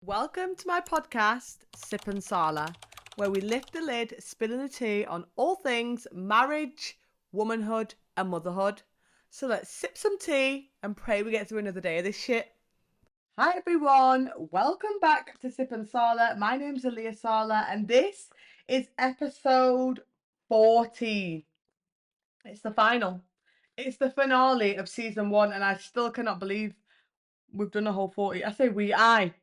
Welcome to my podcast, Sip and Sala, where we lift the lid, spilling the tea on all things marriage, womanhood, and motherhood. So let's sip some tea and pray we get through another day of this shit. Hi everyone, welcome back to Sip and Sala. My name's Aaliyah Sala, and this is episode 14. It's the final. It's the finale of season 1, and I still cannot believe we've done a whole 40. I say I.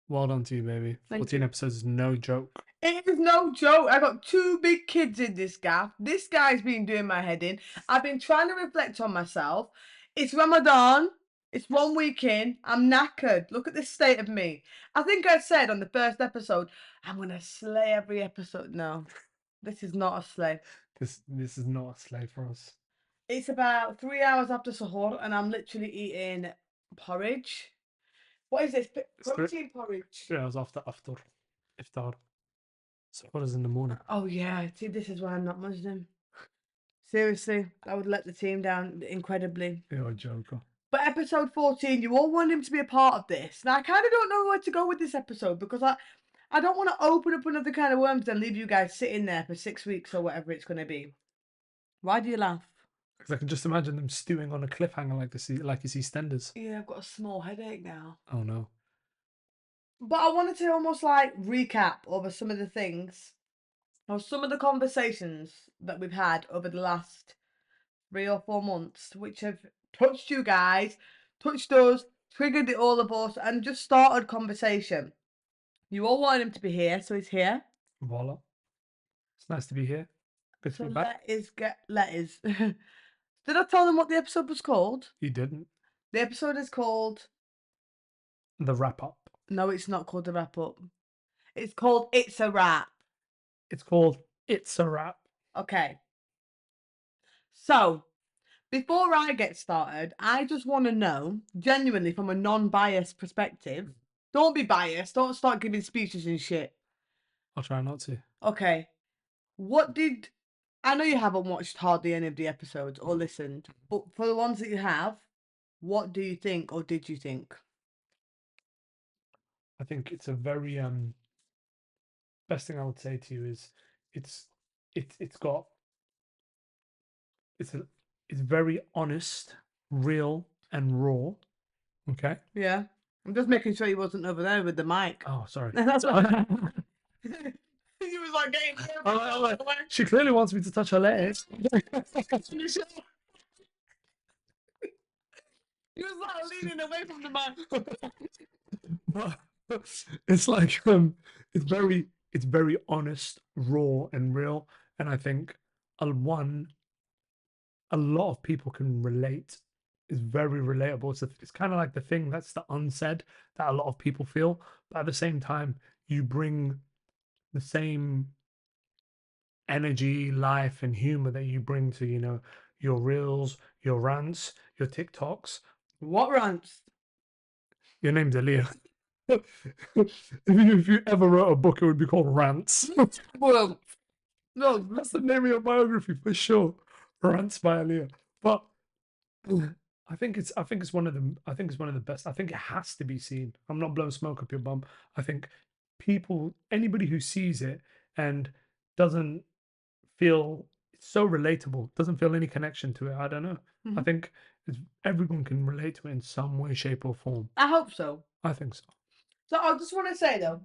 Well done to you, baby. Thank 14 you. episodes is no joke. It is no joke. I got 2 big kids in this gaff. This guy's been doing my head in. I've been trying to reflect on myself. It's Ramadan. It's 1 week in. I'm knackered. Look at this state of me. I think I said on the first episode, I'm going to slay every episode. No, this is not a slay. This is not a slave for us. It's about 3 hours after suhoor and I'm literally eating porridge. What is this? Protein porridge. 3 hours after iftar. So what is in the morning? Oh yeah, see, this is why I'm not Muslim. Seriously, I would let the team down incredibly. You're a joker. But episode 14, you all want him to be a part of this. Now, I kind of don't know where to go with this episode because I don't want to open up another kind of worms and leave you guys sitting there for 6 weeks or whatever it's going to be. Why do you laugh? Because I can just imagine them stewing on a cliffhanger like you see Stenders. Yeah, I've got a small headache now. Oh no. But I wanted to almost like recap over some of the things or some of the conversations that we've had over the last 3 or 4 months, which have touched you guys, touched us, triggered all of us, and just started conversation. You all wanted him to be here, so he's here. Voila. It's nice to be here. Good to So be back. let us. Did I tell them what the episode was called? You didn't. The episode is called... The wrap up. No, it's not called The Wrap Up. It's called It's a Wrap. It's called It's a Wrap. Okay. So, before I get started, I just want to know, genuinely from a non-biased perspective, don't be biased, don't start giving speeches and shit. I'll try not to. Okay. I know you haven't watched hardly any of the episodes or listened, but for the ones that you have, what do you think or did you think? I think it's a very best thing I would say to you is it's very honest, real, and raw. Okay. Yeah. I'm just making sure he wasn't over there with the mic. Oh, sorry. That's what he was like getting She clearly wants me to touch her legs. He was like leaning away from the mic. But it's like it's very honest, raw, and real, and I think a lot of people can relate. It's very relatable. It's kind of like the thing that's the unsaid that a lot of people feel, but at the same time, you bring the same energy, life, and humor that you bring to your reels, your rants, your TikToks. What rants? Your name's Aaliyah. if you ever wrote a book, it would be called Rants. Well, no, That's the name of your biography for sure. Rants by Aaliyah. But I think it's one of the best. I think it has to be seen. I'm not blowing smoke up your bum. I think anybody who sees it and doesn't feel it's so relatable, doesn't feel any connection to it. I don't know. I think everyone can relate to it in some way, shape, or form. I hope so. I think so. So I just want to say though,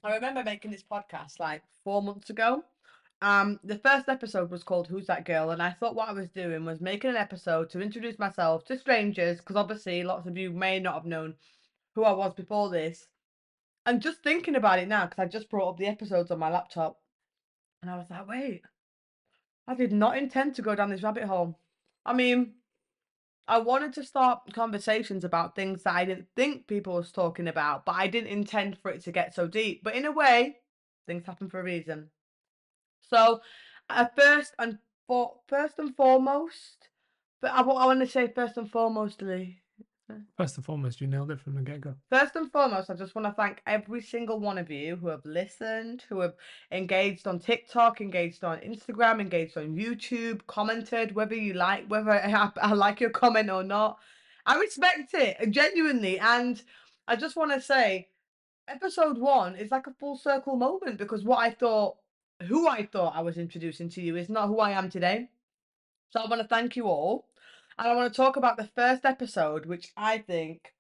I remember making this podcast like 4 months ago. The first episode was called Who's That Girl? And I thought what I was doing was making an episode to introduce myself to strangers, because obviously lots of you may not have known who I was before this. And just thinking about it now, because I just brought up the episodes on my laptop, and I was like, wait, I did not intend to go down this rabbit hole. I mean, I wanted to start conversations about things that I didn't think people was talking about, but I didn't intend for it to get so deep. But in a way, things happen for a reason. So, first and foremost, but I want to say first and foremostly. First and foremost, you nailed it from the get-go. First and foremost, I just want to thank every single one of you who have listened, who have engaged on TikTok, engaged on Instagram, engaged on YouTube, commented, whether I like your comment or not. I respect it, genuinely. And I just want to say, episode 1 is like a full circle moment because who I thought I was introducing to you is not who I am today. So I want to thank you all. And I want to talk about the first episode, which I think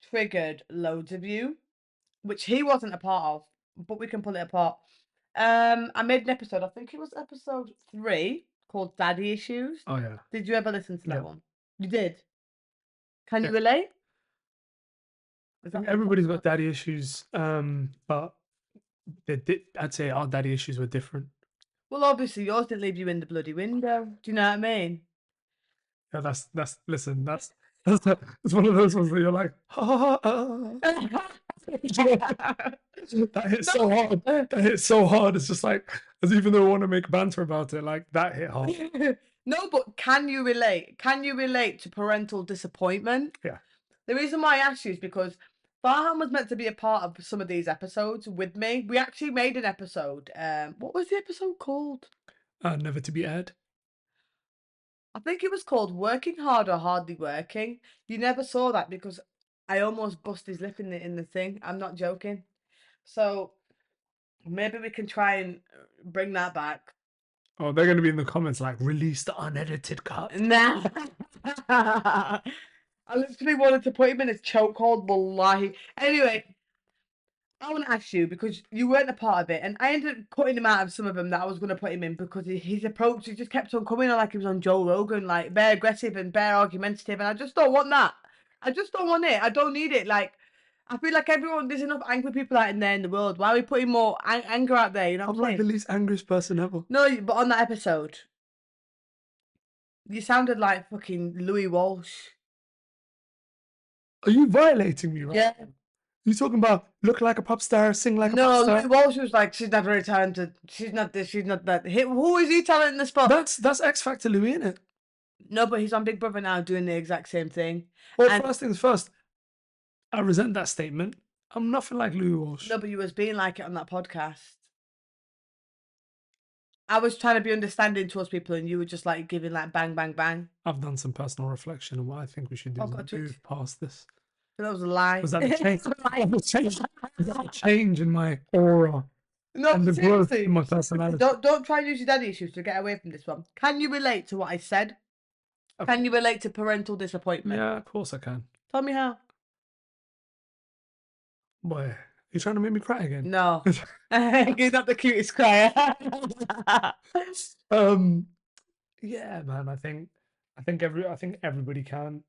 triggered loads of you, which he wasn't a part of, but we can pull it apart. I made an episode, I think it was episode 3, called Daddy Issues. Oh yeah, Did you ever listen to that yeah, one? You did? Can yeah. you relate? I Is that think what I'm everybody's talking got about? daddy issues, but I'd say our daddy issues were different. Well, obviously yours didn't leave you in the bloody window. Do you know what I mean? Yeah, that's listen, that's it's one of those ones that you're like, ha, ha, that hit No. so hard. That hit so hard. It's just like, as even though I want to make banter about it, like that hit hard. No, but can you relate? Can you relate to parental disappointment? Yeah. The reason why I asked you is because Farhan was meant to be a part of some of these episodes with me. We actually made an episode. What was the episode called? Never to be aired. I think it was called Working Hard or Hardly Working. You never saw that because I almost bust his lip in the thing. I'm not joking. So maybe we can try and bring that back. Oh, they're going to be in the comments like, release the unedited cut. Nah. I literally wanted to put him in his chokehold, wallahi. Anyway, I want to ask you because you weren't a part of it, and I ended up cutting him out of some of them that I was going to put him in because his approach, he just kept on coming on like he was on Joe Rogan, like bare aggressive and bare argumentative, and I just don't want that. I just don't want it. I don't need it. Like, I feel like there's enough angry people out in there in the world. Why are we putting more anger out there? You know I'm what I'm like the saying? least angriest person ever. No, but on that episode, you sounded like fucking Louis Walsh. Are you violating me right Yeah. now? You talking about look like a pop star, sing like a pop No, star? Louis Walsh was like, she's not very talented. She's not this, she's not that. Who is he telling the spot? That's X Factor Louis, innit? No, but he's on Big Brother now doing the exact same thing. Well, And first things first, I resent that statement. I'm nothing like Louis Walsh. no, but you was being like it on that podcast. I was trying to be understanding towards people, and you were just like giving like bang, bang, bang. I've done some personal reflection, and what I think we should do Oh, is got move twitch. past this. That was a lie. Was that the change? Was that the change in my aura No, and the growth in my personality? Don't try and use your daddy issues to get away from this one. Can you relate to what I said? Can you relate to parental disappointment? Yeah, of course I can. Tell me how. Boy, you trying to make me cry again? No. You're not the cutest crier. Yeah, man. I think everybody can.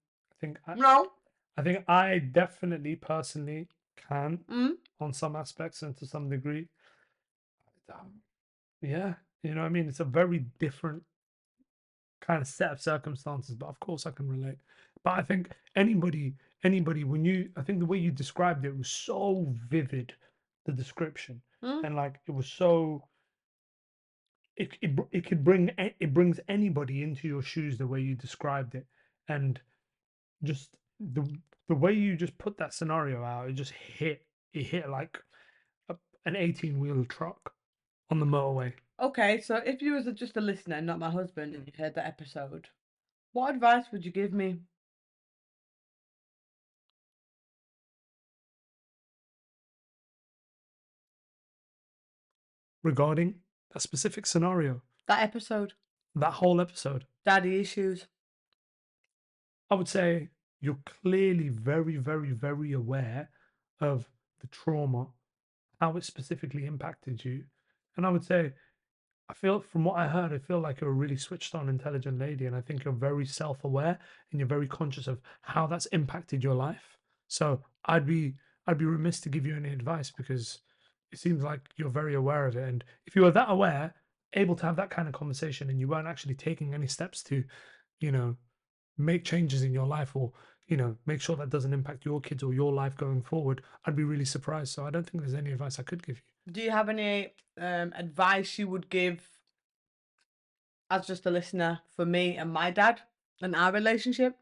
No. I think I definitely personally can Mm? on some aspects and to some degree. Yeah, you know what I mean? It's a very different kind of set of circumstances, but of course I can relate. But I think anybody, I think the way you described it was so vivid, the description, Mm? and like it was so. It could bring it brings anybody into your shoes the way you described it, and just the way you just put that scenario out, it hit like an 18-wheel truck on the motorway. Okay, so if you was just a listener, not my husband, and you heard that episode, what advice would you give me? Regarding a specific scenario, That episode, that whole episode, daddy issues. I would say you're clearly very, very, very aware of the trauma, how it specifically impacted you. And I would say, I feel from what I heard, I feel like you're a really switched on, intelligent lady. And I think you're very self aware and you're very conscious of how that's impacted your life. So I'd be remiss to give you any advice because it seems like you're very aware of it. And if you were that aware, able to have that kind of conversation and you weren't actually taking any steps to, you know, make changes in your life or make sure that doesn't impact your kids or your life going forward, I'd be really surprised. So I don't think there's any advice I could give you. Do you have any advice you would give as just a listener for me and my dad and our relationship?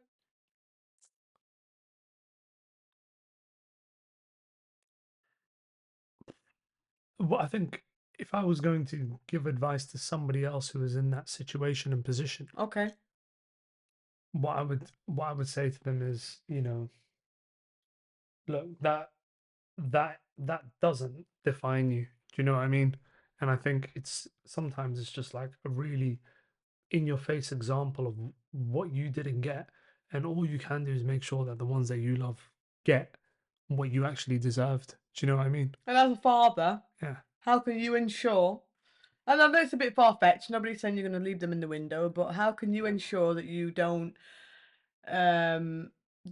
Well, I think if I was going to give advice to somebody else who is in that situation and position, Okay. what I would say to them is, look, that doesn't define you. Do you know what I mean? And I think sometimes it's just like a really in your face example of what you didn't get, and all you can do is make sure that the ones that you love get what you actually deserved. Do you know what I mean? And as a father, Yeah. how can you ensure? And I know it's a bit far fetched. Nobody's saying you're going to leave them in the window, but how can you ensure that you don't, the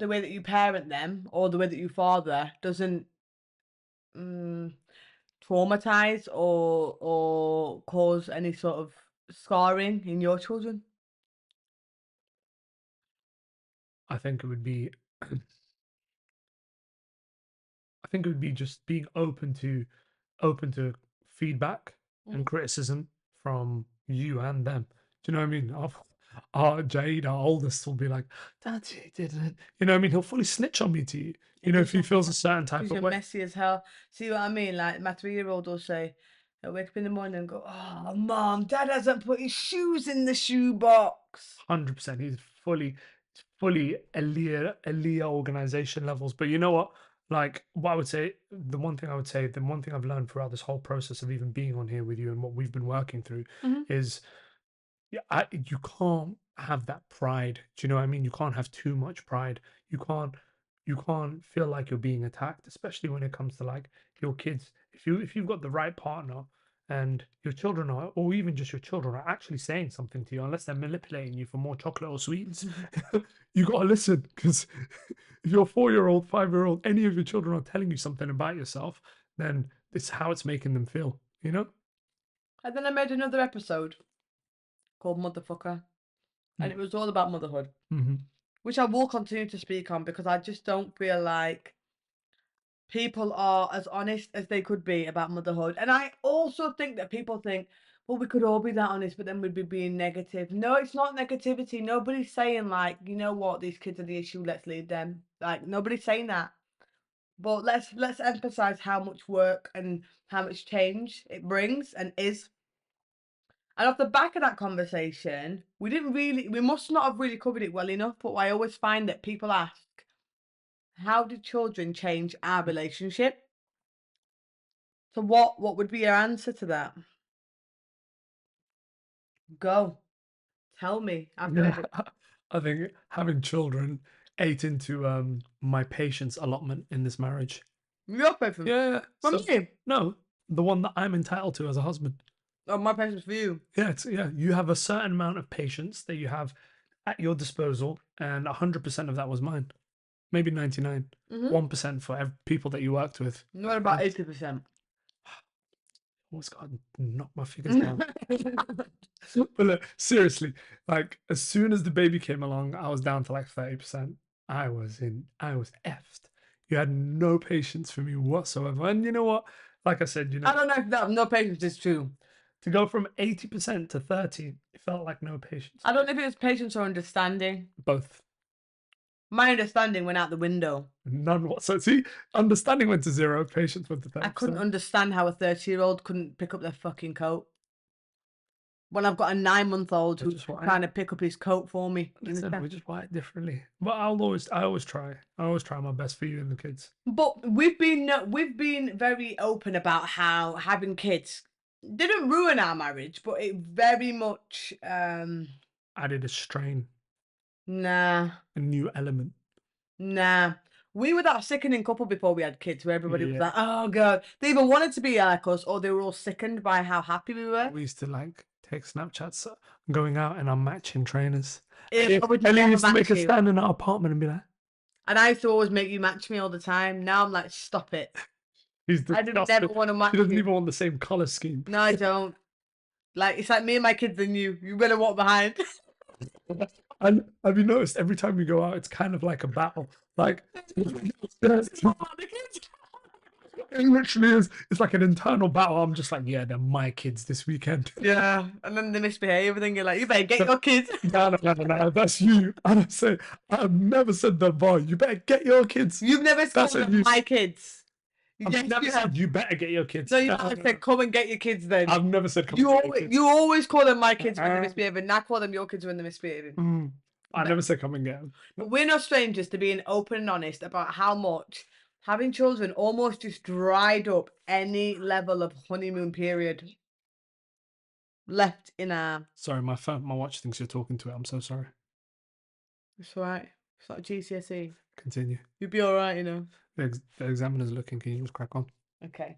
way that you parent them or the way that you father doesn't mm, traumatize or cause any sort of scarring in your children? I think it would be I think it would be just being open to feedback and Mhm. criticism from you and them. Do you know what I mean? Our Jade, our oldest, will be like, "Daddy didn't." You know what I mean? He'll fully snitch on me to you. You know, if he feels a certain type Because of you're way. messy as hell. See what I mean? Like my 3-year-old will say, he'll wake up in the morning and go, "Oh, mom, dad hasn't put his shoes in the shoebox." 100%. He's fully Elia organization levels. But you know what? Like what I would say, the one thing I've learned throughout this whole process of even being on here with you and what we've been working through Mhm. is you can't have that pride. Do you know what I mean? You can't have too much pride. You can't feel like you're being attacked, especially when it comes to like your kids. If you've got the right partner and your children are, or even just your children are actually saying something to you, unless they're manipulating you for more chocolate or sweets, you gotta listen because if your 4-year-old, 5-year-old, any of your children are telling you something about yourself, then it's how it's making them feel. You know? And then I made another episode called Motherfucker, and it was all about motherhood, Mm-hmm. which I will continue to speak on because I just don't feel like people are as honest as they could be about motherhood. And I also think that people think, well, we could all be that honest, but then we'd be being negative. No, it's not negativity. Nobody's saying like, you know what, these kids are the issue, let's leave them. Like nobody's saying that. But let's emphasize how much work and how much change it brings and is. And off the back of that conversation, we must not have really covered it well enough. But I always find that people ask, how do children change our relationship? So what would be your answer to that? Go. Tell me after Yeah, every I think having children ate into my patience allotment in this marriage. your patience. Yeah, For so me. no, the one that I'm entitled to as a husband. Oh, my patience for you. Yeah, you have a certain amount of patience that you have at your disposal, and 100% of that was mine. Maybe 99, Mm-hmm. 1% for people that you worked with. What about And 80%? almost got to knock my figures down. But look, seriously, like as soon as the baby came along, I was down to like 30%. I was effed. You had no patience for me whatsoever. And you know what? Like I said, I don't know if that no patience is true. to go from 80% to 30, it felt like no patience. I don't know if it was patience or understanding. Both. My understanding went out the window. None whatsoever. See, understanding went to zero, patience went to I couldn't 30%. understand how a 30-year-old couldn't pick up their fucking coat. When I've got a 9-month-old We're who's just wired. trying to pick up his coat for me. You Listen, understand? we just wired differently. But I always try. I always try my best for you and the kids. But we've been very open about how having kids didn't ruin our marriage, but it very much Added a strain, nah. a new element. Nah. We were that sickening couple before we had kids where everybody was Yeah. like, oh God. They either wanted to be like us or they were all sickened by how happy we were. We used to like take Snapchats going out in our matching trainers. I would Ellie never used to make match us you. stand in our apartment and be like, And I used to always make you match me all the time. Now I'm like, stop it. he's I didn't never disgusted. want to She match doesn't you. even want the same color scheme. No, I don't. Like, it's like me and my kids and you. You better walk behind. And have you noticed every time we go out, it's kind of like a battle. Like, it literally is. It's like an internal battle. I'm just like, yeah, they're my kids this weekend. Yeah. And then they misbehave and then you're like, you better get your kids. No, that's you. And I say, I've never said that bar. You better get your kids. You've never That's called what them you. my kids. I've Yes, never you said have. you better get your kids. No, you haven't said, come and get your kids then. I've never said come and get your kids. You always call them my kids when they're misbehaving. Now call them your kids when they're misbehaving. I never said come and get them. But we're no strangers to being open and honest about how much having children almost just dried up any level of honeymoon period left in our. Sorry, my watch thinks you're talking to it. I'm so sorry. It's all right. It's not a GCSE. Continue. You'll be all right, you know. The examiner's looking. Can you just crack on? Okay.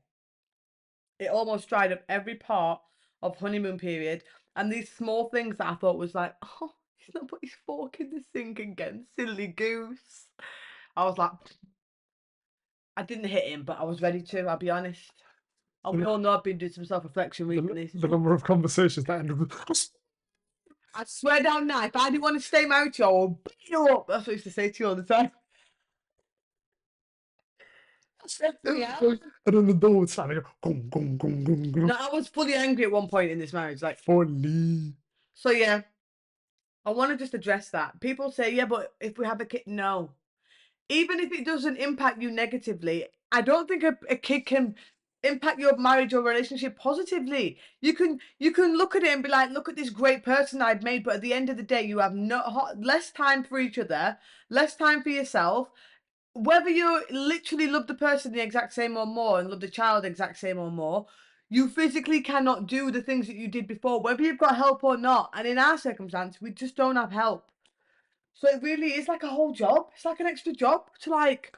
It almost dried up every part of honeymoon period, and these small things that I thought was like, oh, he's not put his fork in the sink again, silly goose. I was like, I didn't hit him, but I was ready to. I'll be honest. And we all know I've been doing some self-reflection recently. The number of conversations that ended with. I swear down now, if I didn't want to stay married to you, I will beat you up. That's what I used to say to you all the time. And then the door would slam and go, gong, gong, gong, gong, gong. No, I was fully angry at one point in this marriage. Like, Fully. so yeah, I want to just address that. People say, yeah, but if we have a kid, no. Even if it doesn't impact you negatively, I don't think a kid can impact your marriage or relationship positively. You can look at it and be like, look at this great person I've made, but at the end of the day, you have less time for each other, less time for yourself. Whether you literally love the person the exact same or more and love the child the exact same or more, you physically cannot do the things that you did before, whether you've got help or not. And in our circumstance, we just don't have help. So it really is like a whole job. It's like an extra job to like.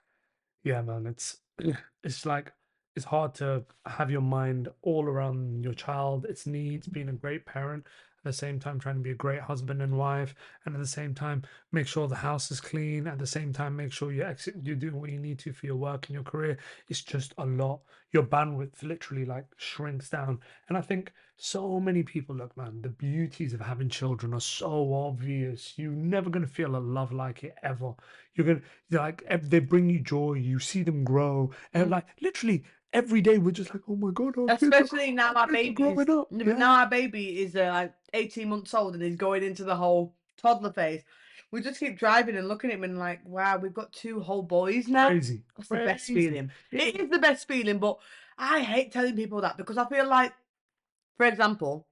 Yeah, man. It's like it's hard to have your mind all around your child, its needs, being a great parent, at the same time trying to be a great husband and wife, and at the same time make sure the house is clean, at the same time make sure you're doing what you need to for your work and your career. It's just a lot. Your bandwidth literally like shrinks down. And I think so many people, look, man, the beauties of having children are so obvious. You're never gonna feel a love like it ever. You're gonna they bring you joy. You see them grow, and like literally every day we're just like, oh my god, Especially now our kids are baby is, growing up. Yeah. now our baby is like 18 months old and is going into the whole toddler phase. We just keep driving and looking at him and like, wow, we've got two whole boys now. Crazy. That's the best Crazy. feeling. It is the best feeling, but I hate telling people that because I feel like, for example,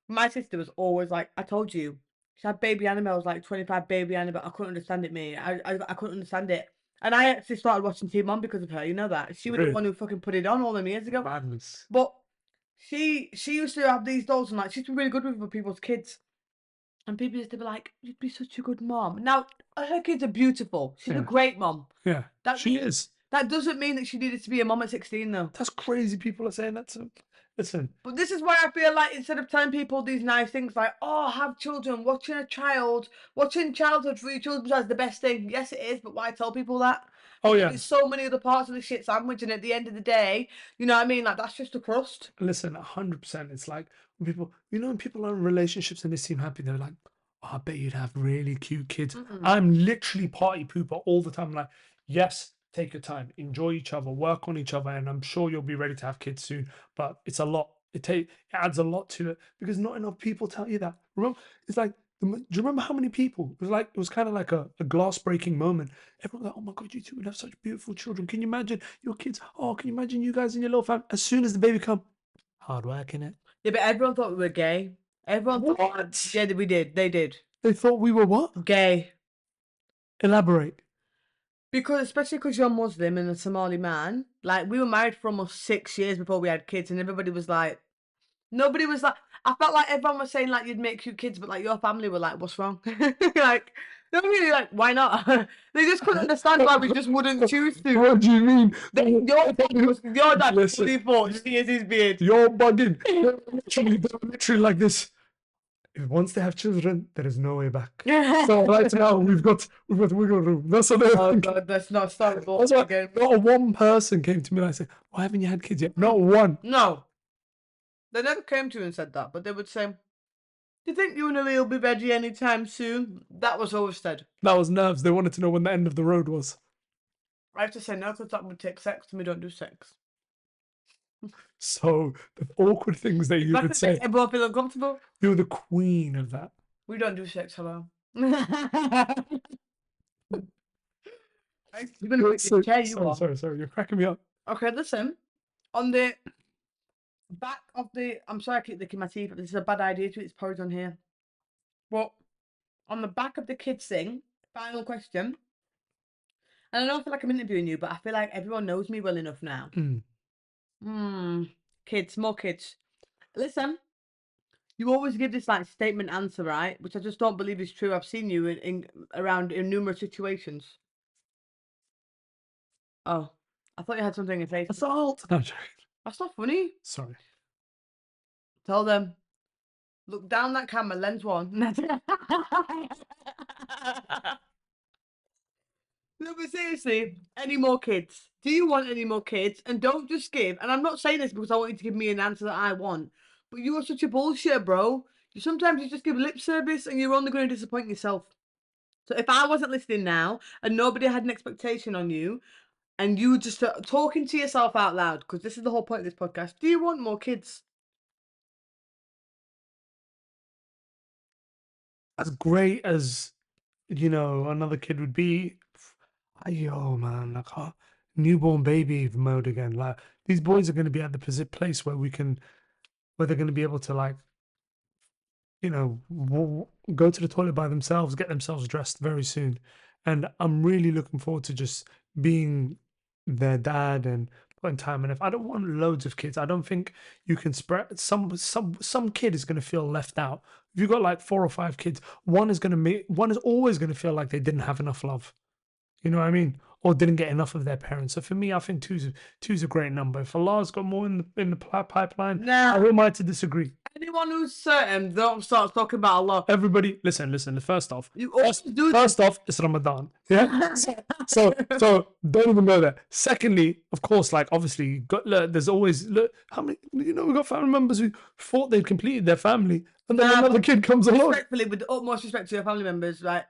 my sister was always like, I told you, she had baby animals, like 25 baby animals. I couldn't understand it, mate. I couldn't understand it. And I actually started watching Teen Mom because of her. You know that. She was the Really? one who fucking put it on all them years ago. Madness. But she used to have these dolls and like she's been really good with other people's kids. And people used to be like, you'd be such a good mom. Now, her kids are beautiful. She's a Yeah. great mom. Yeah. That She is. That doesn't mean that she needed to be a mom at 16 though. That's crazy. People are saying that to listen. But this is why I feel like instead of telling people these nice things like, oh, have children, watching childhood for your children is the best thing. Yes, it is, but why tell people that? Oh yeah. There's so many other parts of the shit sandwich, and at the end of the day, you know what I mean? Like that's just a crust. Listen, 100%. It's like when people, when people are in relationships and they seem happy, they're like, oh, I bet you'd have really cute kids. I'm literally party pooper all the time. Like, yes, take your time, enjoy each other, work on each other, and I'm sure you'll be ready to have kids soon. But it's a lot. It adds a lot to it because not enough people tell you that. Remember, it's like, do you remember how many people? It was kind of like a glass breaking moment. Everyone's like, oh my god, you two would have such beautiful children. Can you imagine your kids? Oh, can you imagine you guys in your little family? As soon as the baby come, hard work in it. Yeah, but everyone thought we were gay. Everyone What? Yeah, we did. They did. They thought we were what? Gay. Elaborate. Because especially because you're Muslim and a Somali man, like we were married for almost 6 years before we had kids, and everybody was like, nobody was like. I felt like everyone was saying like you'd make cute kids, but like your family were like, what's wrong? Like they're really like, why not? They just couldn't understand why we just wouldn't choose to. What do you mean? Your dad Listen, fully thought she is his beard. You're bugging. They're literally like this. Once they have children, there is no way back. So right now we've got wiggle room. That's what they're Oh thinking. god, let's not start That's why again. not one person came to me and I said, why haven't you had kids yet? Not one. No. They never came to you and said that, but they would say, do you think you and Ali will be ready anytime soon? That was always said. That was nerves. They wanted to know when the end of the road was. I have to say no because that would take sex and we don't do sex. So the awkward things that you would say. Everyone feel uncomfortable. You're the queen of that. We don't do sex, hello. You're gonna put your chair you are. Sorry. You're cracking me up. Okay, listen. On the back of the, I'm sorry I keep licking my teeth, but this is a bad idea to it's porridge on here. But on the back of the kids thing, final question. And I don't feel like I'm interviewing you, but I feel like everyone knows me well enough now. Kids, more kids. Listen, you always give this like statement answer, right? Which I just don't believe is true. I've seen you in around in numerous situations. Oh, I thought you had something in your face. Assault. No, I'm joking. That's not funny. Sorry. Tell them. Look down that camera, lens one. No, but seriously, any more kids? Do you want any more kids? And don't just give. And I'm not saying this because I want you to give me an answer that I want. But you are such a bullshit, bro. Sometimes you just give lip service and you're only going to disappoint yourself. So if I wasn't listening now and nobody had an expectation on you and you were just talking to yourself out loud, because this is the whole point of this podcast, do you want more kids? As great as, another kid would be, yo, man, like, newborn baby mode again. Like, these boys are going to be at the place where they're going to be able to, like, go to the toilet by themselves, get themselves dressed very soon. And I'm really looking forward to just being their dad and putting time in. If I don't want loads of kids, I don't think you can spread some kid is going to feel left out. If you've got like 4 or 5 kids, one is always going to feel like they didn't have enough love. You know what I mean? Or didn't get enough of their parents. So for me, I think two's a great number. If Allah's got more in the pipeline, who am I to disagree? Anyone who's certain, don't start talking about Allah. Everybody, listen. First off, it's Ramadan. Yeah. so don't even go there. Secondly, of course, like obviously, there's always how many. We got family members who thought they'd completed their family, and then another kid comes along. Respectfully, with the utmost respect to your family members, right?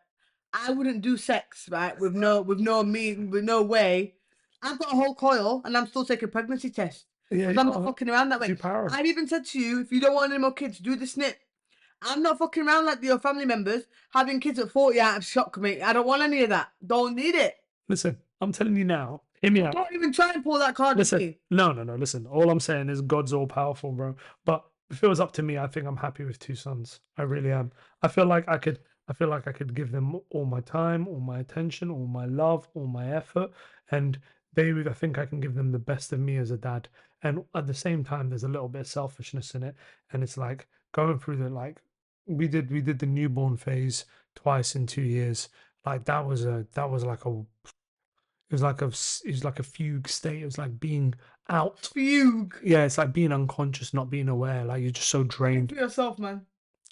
I wouldn't do sex, right, with no way. I've got a whole coil and I'm still taking pregnancy tests. Yeah, I'm not fucking around that way. I've even said to you, if you don't want any more kids, do the snip. I'm not fucking around like your family members having kids at 40 out of shock me. I don't want any of that. Don't need it. Listen, I'm telling you now. Hear me out. Don't even try and pull that card. Listen, no. Listen, all I'm saying is God's all powerful, bro. But if it was up to me, I think I'm happy with 2 sons. I really am. I feel like I could give them all my time, all my attention, all my love, all my effort, and I think I can give them the best of me as a dad. And at the same time, there's a little bit of selfishness in it, and it's like going through we did the newborn phase twice in 2 years. Like that was like a fugue state. It was like being out. Fugue. Yeah, it's like being unconscious, not being aware. Like you're just so drained. For yourself, man.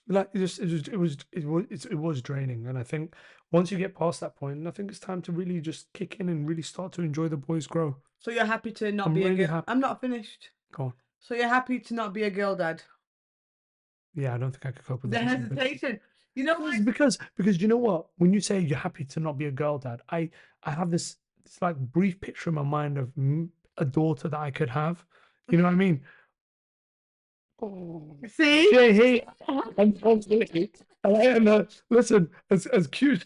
Like it was draining, and I think once you get past that point, I think it's time to really just kick in and really start to enjoy the boys grow. So you're happy to not be really a girl? Happy. I'm not finished. Go on. So you're happy to not be a girl dad? Yeah, I don't think I could cope with the hesitation. You know why? Because you know what? When you say you're happy to not be a girl dad, I have this like brief picture in my mind of a daughter that I could have. You know what I mean? Oh. See? Yeah, hey, and listen, as cute.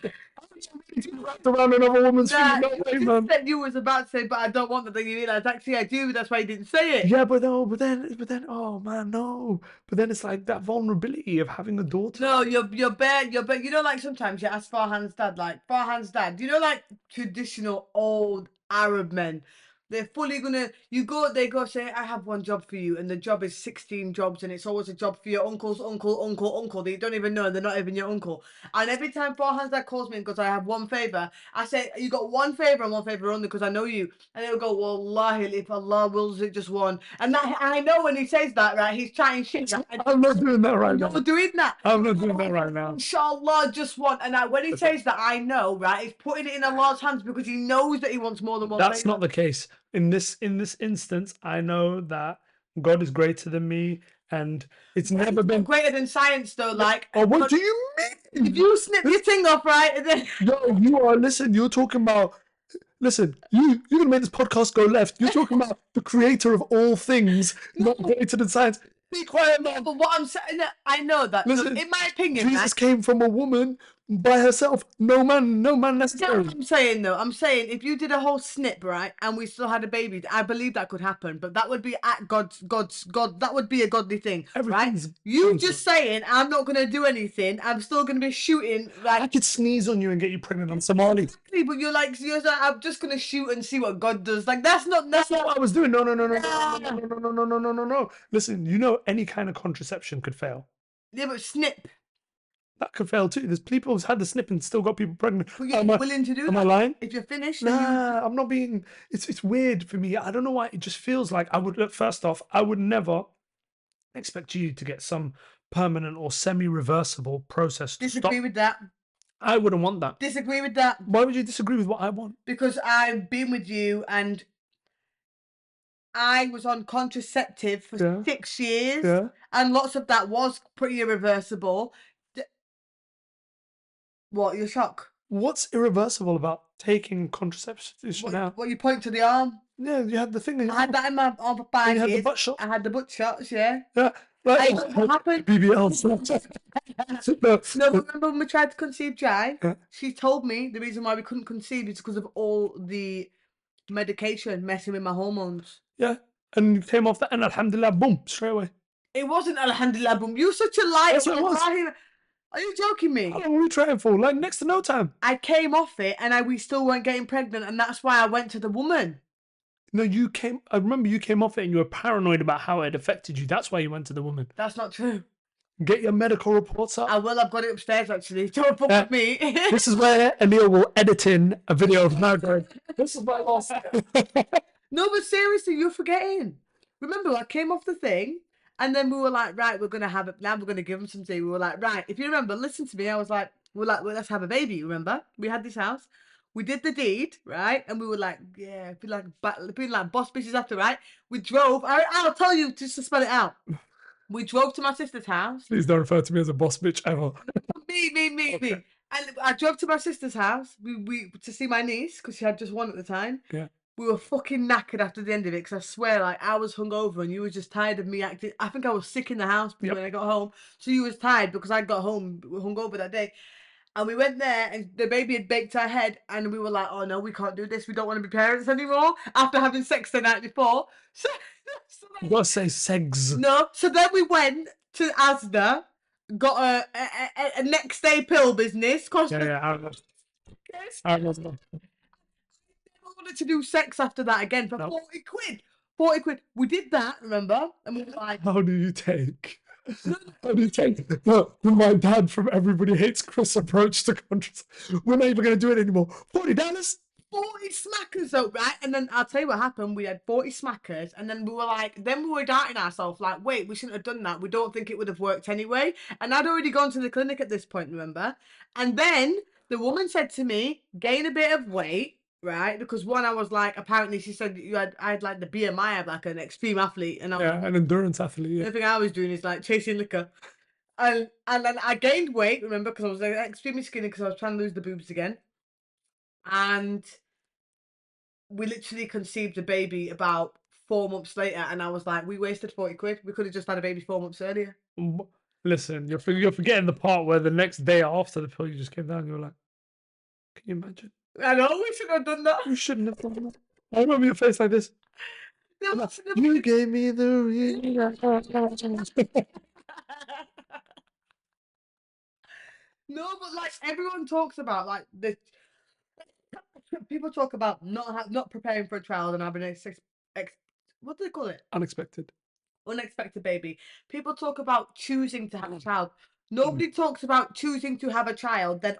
Wrapped around another woman's feet. No way, man. Said you was about to say, but I don't want that. Then you realize actually I do. That's why you didn't say it. Yeah, but then, oh man, no. But then it's like that vulnerability of having a daughter. No, you're bare. You know, like sometimes you ask Farhan's dad, you know, like traditional old Arab men. They're fully gonna, they go say, I have one job for you, and the job is 16 jobs, and it's always a job for your uncle's uncle that you don't even know, and they're not even your uncle. And every time Farhan's dad calls me and goes, I have one favour, I say, you got one favour and one favour only because I know you. And he'll go, Wallahi, if Allah wills it, just one. And that, I know when he says that, right, he's chatting shit. I'm not doing that right now. You're doing that. I'm not doing that right now. Inshallah, just one. And when he says that, I know, right, he's putting it in Allah's hands because he knows that he wants more than one That's favour. Not the case. In this instance, I know that God is greater than me, and it's never been greater than science, though. Like, oh, what do you mean? If you snip your thing off, right? And then... No, you are. Listen, you're talking about. Listen, you're gonna make this podcast go left. You're talking about the creator of all things, not greater than science. Be quiet, man. But what I'm saying, I know that. Listen, in my opinion, Jesus came from a woman by herself. No man You know necessary. what I'm saying though? I'm saying if you did a whole snip, right, and we still had a baby, I believe that could happen. But that would be at God. That would be a godly thing, right? Everything's You done just to- saying I'm not gonna do anything. I'm still gonna be shooting. I Like, could sneeze on you and get you pregnant. I'm Somali. exactly, but you're like, I'm just gonna shoot and see what God does. Like, that's not. That's not what I was doing. No. Listen, you know, any kind of contraception could fail. Yeah, but snip. That could fail too. There's people who's had the snip and still got people pregnant. But you're willing to do Am that. I lying? If you're finished, then you. Nah, I'm not being. It's weird for me. I don't know why. It just feels like I would. First off, I would never expect you to get some permanent or semi-reversible process to stop. Disagree with that. I wouldn't want that. Disagree with that. Why would you disagree with what I want? Because I've been with you and I was on contraceptive for Yeah. 6 years, Yeah. and lots of that was pretty irreversible. What? You're shocked? What's irreversible about taking contraception now? What you point to the arm? Yeah, you had the thing. In your I had arm. that in my arm for And 5 you had the years. butt shot. I had the butt shots, yeah. Yeah. Like, What happened? BBL. No, but remember when we tried to conceive Jai? Yeah. She told me the reason why we couldn't conceive is because of all the medication messing with my hormones. Yeah. And you came off that, and alhamdulillah, boom, straight away. It wasn't alhamdulillah, boom. You're such a liar. Yes, it was. Are you joking me? How long were we trying for? Like next to no time. I came off it and we still weren't getting pregnant, and that's why I went to the woman. No, you came. I remember you came off it and you were paranoid about how it affected you. That's why you went to the woman. That's not true. Get your medical reports up. I will. I've got it upstairs actually. Don't fuck with me. This is where Emil will edit in a video of now going, this is my loss. No, but seriously, you're forgetting. Remember, I came off the thing, and then we were like, right, we're gonna have it now. We're gonna give him something. We were like, right. If you remember, listen to me. I was like, well, let's have a baby. Remember, we had this house. We did the deed, right? And we were like, yeah, being like boss bitches after, right? We drove. I'll tell you just to spell it out. We drove to my sister's house. Please don't refer to me as a boss bitch ever. Me. Okay. And I drove to my sister's house. We to see my niece because she had just one at the time. Yeah. We were fucking knackered after the end of it because I swear, like, I was hungover and you were just tired of me acting. I think I was sick in the house when I got home, so you was tired because I got home hungover that day. And we went there, and the baby had baked our head, and we were like, "Oh no, we can't do this. We don't want to be parents anymore." After having sex the night before, so You gotta say segs. no. So then we went to Asda, got a next day pill business. Yeah, I remember. I wanted to do sex after that again for No. 40 quid. 40 quid. We did that, remember? And we were like, How do you take? How do you take my dad from Everybody Hates Chris approach to contraception? We're not even gonna do it anymore. $40. 40 smackers though, right? And then I'll tell you what happened. We had 40 smackers, and then we were doubting ourselves, like, wait, we shouldn't have done that. We don't think it would have worked anyway. And I'd already gone to the clinic at this point, remember? And then the woman said to me, gain a bit of weight, right? Because one, I was like, apparently she said I had like the BMI of like an extreme athlete, and an endurance athlete. Yeah. the thing I was doing is like chasing liquor. And then I gained weight, remember, because I was like, extremely skinny because I was trying to lose the boobs again. And we literally conceived a baby about 4 months later, and I was like, we wasted 40 quid. We could have just had a baby 4 months earlier. Listen, you're forgetting the part where the next day after the pill you just came down and you were like, can you imagine? I know, we should have done that. You shouldn't have done that. I remember your face like this. You gave me the real. No, but like everyone talks about like the people talk about not preparing for a child and having what do they call it? Unexpected. Unexpected baby. People talk about choosing to have a child. Nobody talks about choosing to have a child, then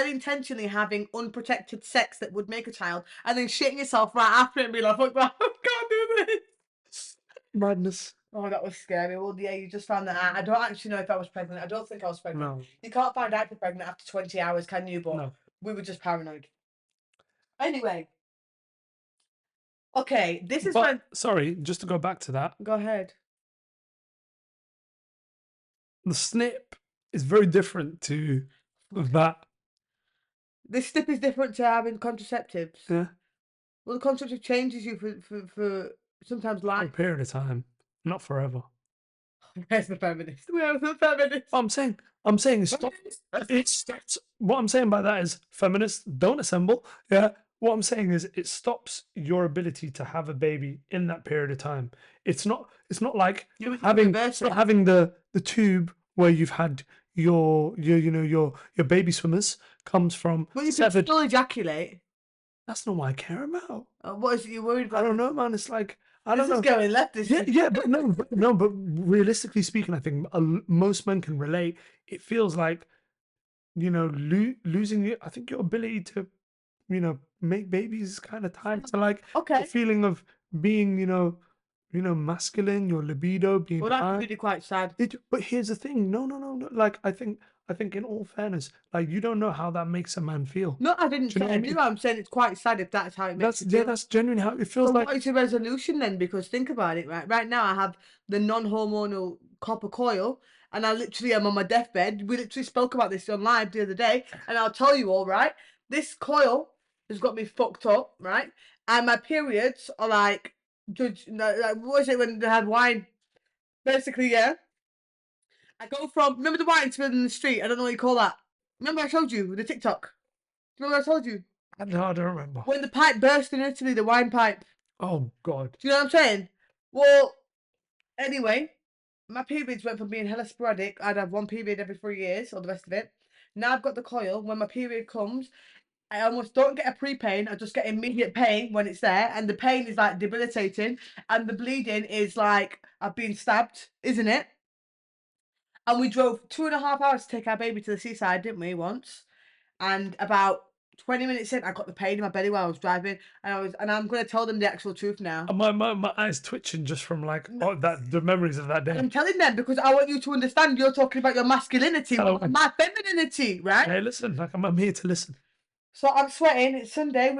intentionally having unprotected sex that would make a child, and then shitting yourself right after it and be like, "Fuck that, I can't do this." Madness. Oh, that was scary. Well, yeah, you just found that out. I don't actually know if I was pregnant. I don't think I was pregnant. No. You can't find out if you're pregnant after 20 hours, can you? But No. we were just paranoid. Anyway. Okay, this is when. Sorry, just to go back to that. Go ahead. The snip is very different to that. The snip is different to having contraceptives. Yeah. Well, the contraceptive changes you for sometimes For a life. period of time, not forever. Where's the feminist? Where's the feminist? I'm saying it stops. What I'm saying by that is feminists don't assemble. Yeah. What I'm saying is it stops your ability to have a baby in that period of time. It's not like You would having reverse it. having the tube where you've had your baby swimmers comes from But you can severed. still ejaculate. That's not what I care about. What is it you're worried I about? don't know, man. It's like I This don't is know. going left. This is. Yeah, but but realistically speaking, I think most men can relate. It feels like losing I think your ability to make babies is kind of tied to like the Okay. feeling of being masculine, your libido being Well, that's high. really quite sad. But here's the thing, no, like I think in all fairness, like you don't know how that makes a man feel. No, I didn't Do you know say what I I mean? knew. I'm saying it's quite sad if that's how it makes you feel. That's genuinely how it feels So like. what is your resolution then? Because think about it, right? Right now I have the non-hormonal copper coil, and I literally am on my deathbed. We literally spoke about this on live the other day, and I'll tell you all, right? This coil has got me fucked up, right? And my periods are like, like what was it when they had wine? Basically, yeah. I go from remember the wine spilling in the street. I don't know what you call that. Remember I showed you the TikTok. Remember I told you No, I don't remember. when the pipe burst in Italy, the wine pipe. Oh God. Do you know what I'm saying? Well, anyway, my periods went from being hella sporadic. I'd have one period every 3 years, or the rest of it. Now I've got the coil. When my period comes, I almost don't get a pre-pain. I just get immediate pain when it's there, and the pain is like debilitating, and the bleeding is like I've been stabbed, isn't it? And we drove 2.5 hours to take our baby to the seaside, didn't we? Once, and about 20 minutes in, I got the pain in my belly while I was driving, and I'm gonna tell them the actual truth now. My eyes twitching just from like the memories of that day. I'm telling them because I want you to understand. You're talking about your masculinity, my femininity, right? Hey, listen, like I'm here to listen. So I'm sweating. It's Sunday. We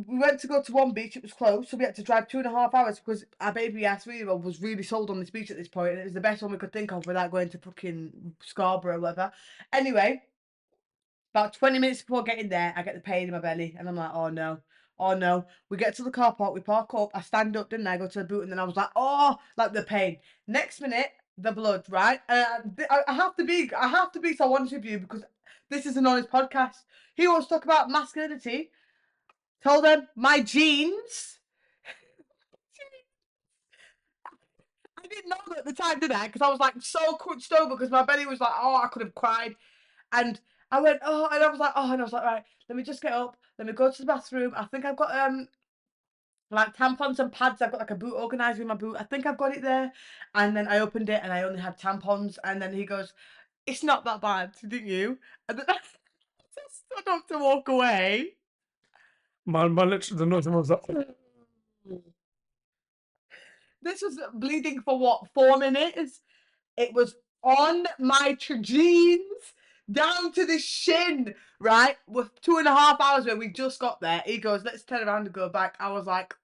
went to go to one beach. It was closed, so we had to drive 2.5 hours because our baby, our 3-year-old, was really sold on this beach at this point, and it was the best one we could think of without going to fucking Scarborough or whatever. Anyway, about 20 minutes before getting there, I get the pain in my belly, and I'm like, oh no. Oh no. We get to the car park, we park up, I stand up, didn't I? Go to the boot, and then I was like, oh, like the pain. Next minute, the blood, right? I have to be so honest with you because this is an honest podcast. He wants to talk about masculinity. Tell them my genes. I didn't know that at the time, did I? Because I was like so crunched over because my belly was like, oh, I could have cried. And I went, oh, and I was like, oh, and I was like, right, let me just get up, let me go to the bathroom. I think I've got like tampons and pads. I've got like a boot organizer in my boot. I think I've got it there. And then I opened it and I only had tampons. And then he goes, it's not that bad, didn't you? And then I just stood up to walk away. My literally the noise was like. This was bleeding for what, 4 minutes? It was on my jeans down to the shin, right? With 2.5 hours where we just got there. He goes, let's turn around and go back. I was like,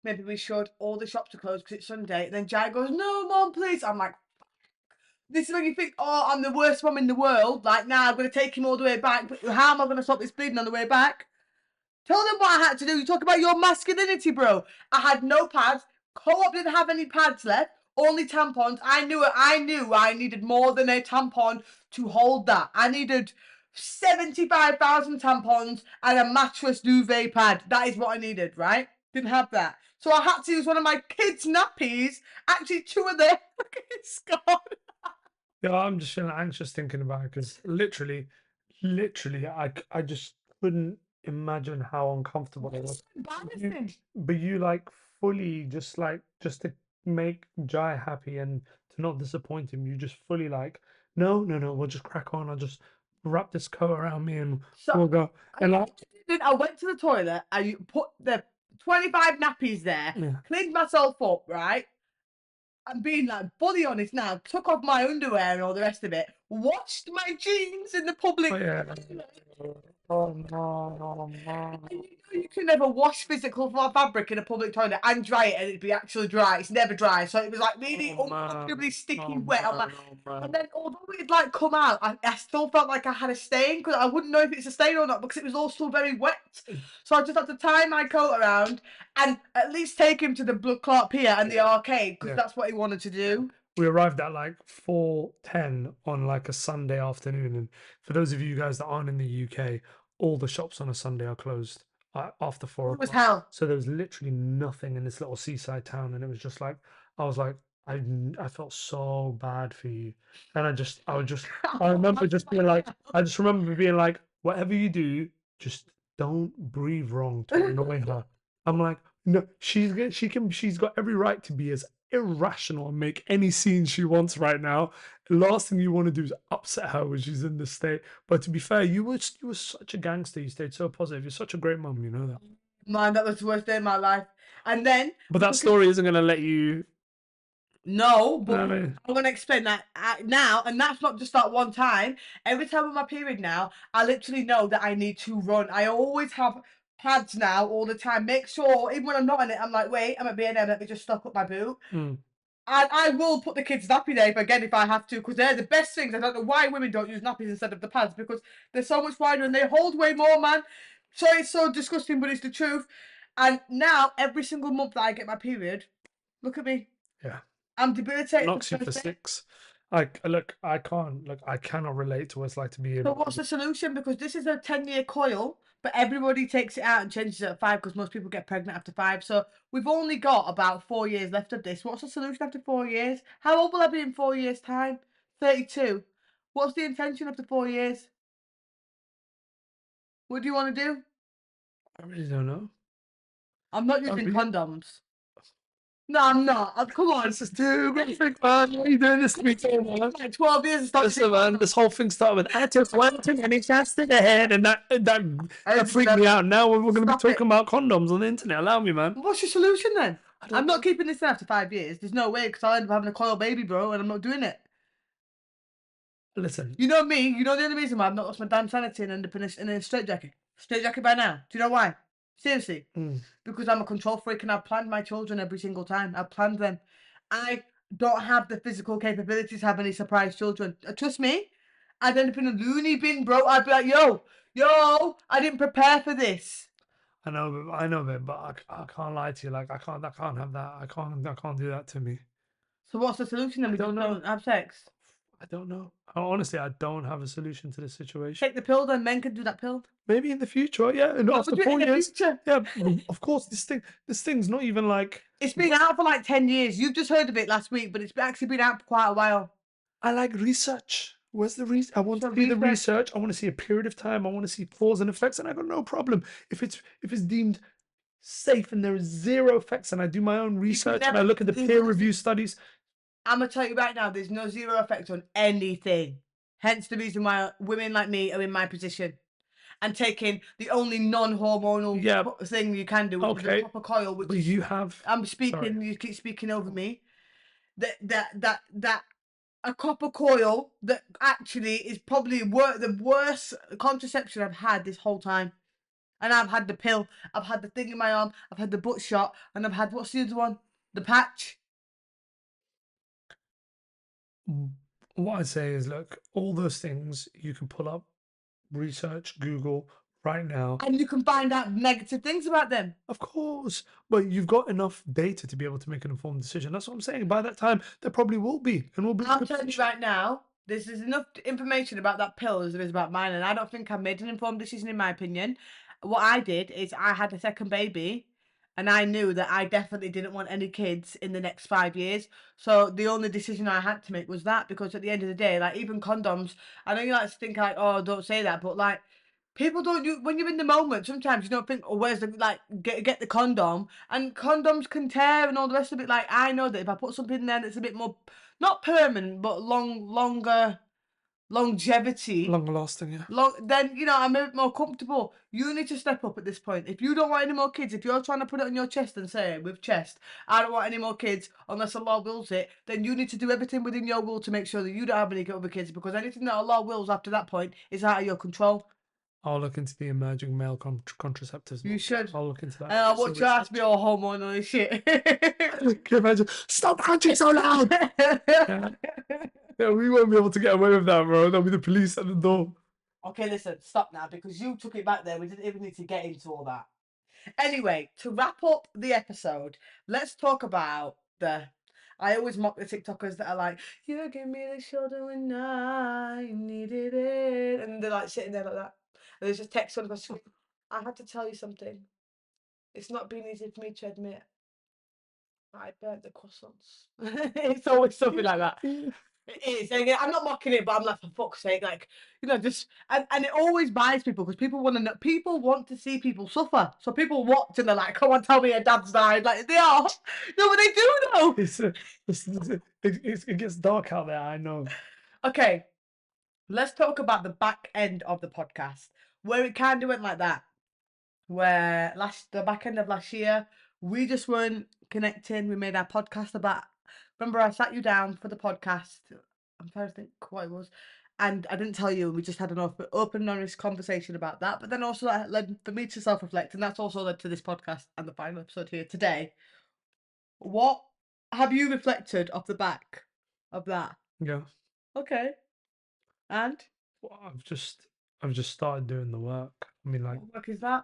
maybe we should. All the shops are closed because it's Sunday. And then Jai goes, no, Mom, please. I'm like, this is when you think, oh, I'm the worst mom in the world. Like, now I'm going to take him all the way back. But how am I going to stop this bleeding on the way back? Tell them what I had to do. You talk about your masculinity, bro. I had no pads. Co-op didn't have any pads left. Only tampons. I knew I needed more than a tampon to hold that. I needed 75,000 tampons and a mattress duvet pad. That is what I needed, right? Didn't have that. So I had to use one of my kids' nappies. Actually, two of them. It's gone. Yeah, I'm just feeling anxious thinking about it because literally, I just couldn't imagine how uncomfortable it was. Embarrassing. But you like fully just to make Jai happy and to not disappoint him. You just fully like, no, we'll just crack on. I'll just wrap this coat around me and we'll go. And like, I went to the toilet. I put the 25 nappies there, yeah. cleaned myself up, right? I'm being like fully honest now. Took off my underwear and all the rest of it. Washed my jeans in the public. Oh, yeah. Oh no. And you know you can never wash physical fabric in a public toilet and dry it and it'd be actually dry. It's never dry. So it was like really uncomfortably sticky wet on my. And then although it'd like come out, I still felt like I had a stain because I wouldn't know if it's a stain or not because it was all still very wet. So I just had to tie my coat around and at least take him to the blood clot pier and the arcade because that's what he wanted to do. we arrived at like 4:10 on like a Sunday afternoon. And for those of you guys that aren't in the UK, all the shops on a Sunday are closed after four It was o'clock. hell. So there was literally nothing in this little seaside town, and it was just like I was like I felt so bad for you, and I remember just being like whatever you do, just don't breathe wrong to annoy her. I'm like, no, she's got every right to be as irrational and make any scene she wants right now. The last thing you want to do is upset her when she's in this state. But to be fair, you were such a gangster. You stayed so positive. You're such a great mum. You know that. Man, that was the worst day of my life. And then But that story isn't gonna let you. no, but I mean, I'm gonna explain that now, and that's not just that one time. Every time on my period now, I literally know that I need to run. I always have pads now all the time. Make sure, even when I'm not in it, I'm like, wait, I'm at B&M, let me just stock up my boot. mm, And I will put the kids' nappy there again if I have to, because they're the best things. I don't know why women don't use nappies instead of the pads, because they're so much wider and they hold way more, man. So it's so disgusting, but it's the truth. And now, every single month that I get my period, look at me. yeah, I'm it debilitated knocks for you the for first day. 6. I cannot relate to what it's like to be So able what's to. the solution? Because this is a 10-year coil, but everybody takes it out and changes it at 5 because most people get pregnant after 5. So we've only got about 4 years left of this. What's the solution after 4 years? How old will I be in 4 years' time? 32. What's the intention after 4 years? What do you want to do? I really don't know. I'm not I using mean, condoms. No, I'm not. Come on. this is too graphic, man. Why are you doing this to me, so, man? Like 12 years and start Listen, using man, this condoms. whole thing started with I took one too many shots to the head, and that freaked me 11. out. Now we're going to be Stop it. talking about condoms on the internet. Allow me, man. What's your solution then? I I'm don't not know. keeping this in after 5 years. There's no way because I'll end up having a coil baby, bro, and I'm not doing it. Listen, You know me, you know the only reason why I've not lost my damn sanity and end up in a straitjacket. Straitjacket by now. Do you know why? Seriously. mm, Because I'm a control freak and I've planned my children every single time. I've planned them. I don't have the physical capabilities to have any surprise children. Trust me, I'd end up in a loony bin, bro. I'd be like, yo, I didn't prepare for this. I know, but I can't lie to you. Like I can't have that. I can't do that to me. So what's the solution then? I We don't just know. don't have sex. I don't know. Honestly, I don't have a solution to this situation. Take the pill, then men can do that pill. Maybe in the future, yeah. And But after we'll do it in 4 years, the future. yeah. Of course, this thing's not even like. It's been out for like 10 years. You've just heard of it last week, but it's actually been out for quite a while. I like research. Where's the research? I want So to see the research. research. I want to see a period of time. I want to see cause and effects, and I got no problem if it's deemed safe and there is zero effects, and I do my own research and I never- look at the there's peer no- review studies. I'm gonna tell you right now, there's no zero effect on anything. Hence the reason why women like me are in my position and taking the only non-hormonal Yeah, thing you can do, which is a okay, copper coil, which but is you have. I'm Sorry. speaking, you keep speaking over me. That a copper coil that actually is probably the worst contraception I've had this whole time. And I've had the pill, I've had the thing in my arm, I've had the butt shot, and I've had what's the other one? The patch. What I say is, look, all those things you can pull up, research, Google right now. And you can find out negative things about them. Of course, but you've got enough data to be able to make an informed decision. That's what I'm saying. By that time, there probably will be, and will be. I'm telling you right now, there's enough information about that pill as there is about mine, and I don't think I made an informed decision in my opinion. What I did is I had a second baby, and I knew that I definitely didn't want any kids in the next 5 years. So the only decision I had to make was that, because at the end of the day, like even condoms, I know you like to think like, oh, don't say that, but like people don't do when you're in the moment. Sometimes you don't think, oh, where's the like get the condom, and condoms can tear and all the rest of it. Like I know that if I put something in there that's a bit more not permanent but longer longevity, Longer lasting, yeah. then I'm a bit more comfortable. You need to step up at this point. If you don't want any more kids, if you're trying to put it on your chest and say with chest, I don't want any more kids unless Allah wills it, then you need to do everything within your will to make sure that you don't have any other kids, because anything that Allah wills after that point is out of your control. I'll look into the emerging male contraceptives. You should. I'll look into that. And I'll watch your ass be all hormonal and shit. Can you imagine? Stop crunching so loud! Yeah. Yeah, we won't be able to get away with that, bro. There'll be the police at the door. Okay, listen, stop now, because you took it back there. We didn't even need to get into all that. Anyway, to wrap up the episode, let's talk about I always mock the TikTokers that are like, "You give me the shoulder when I needed it," and they're like sitting there like that. And there's just text on goes, "I had to tell you something. It's not been easy for me to admit I burnt the croissants." It's always something like that. Yeah. It is. And I'm not mocking it, but I'm like, for fuck's sake, like, just and it always buys people because people want to know. People want to see people suffer. So people watch and they're like, "Come on, tell me your dad's died." Like they are. No, but they do know. It gets dark out there. I know. Okay, let's talk about the back end of the podcast where it kind of went like that. Where the back end of last year, we just weren't connecting. We made our podcast about. Remember, I sat you down for the podcast. I'm trying to think what it was, and I didn't tell you. We just had an open, honest conversation about that. But then also that led for me to self-reflect, and that's also led to this podcast and the final episode here today. What have you reflected off the back of that? Yeah. Okay, and Well, I've just started doing the work. I mean, like what work is that?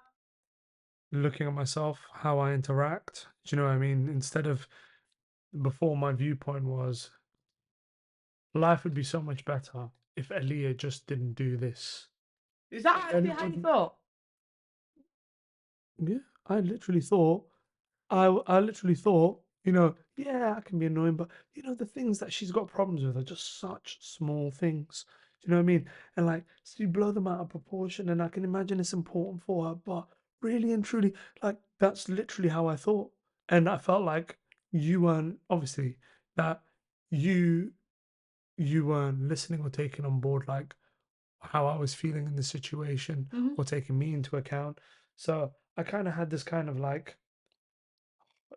looking at myself, how I interact. Do you know what I mean? Instead of before, my viewpoint was life would be so much better if Aaliyah just didn't do this. Is that And actually it how you would, thought? yeah, I literally thought, I literally thought, yeah, I can be annoying, but the things that she's got problems with are just such small things. Do you know what I mean? And like, so you blow them out of proportion, and I can imagine it's important for her, but really and truly, like, that's literally how I thought. And I felt like you weren't, obviously, that you you weren't listening or taking on board like how I was feeling in the situation Hmm. or taking me into account. So I kind of had this kind of like,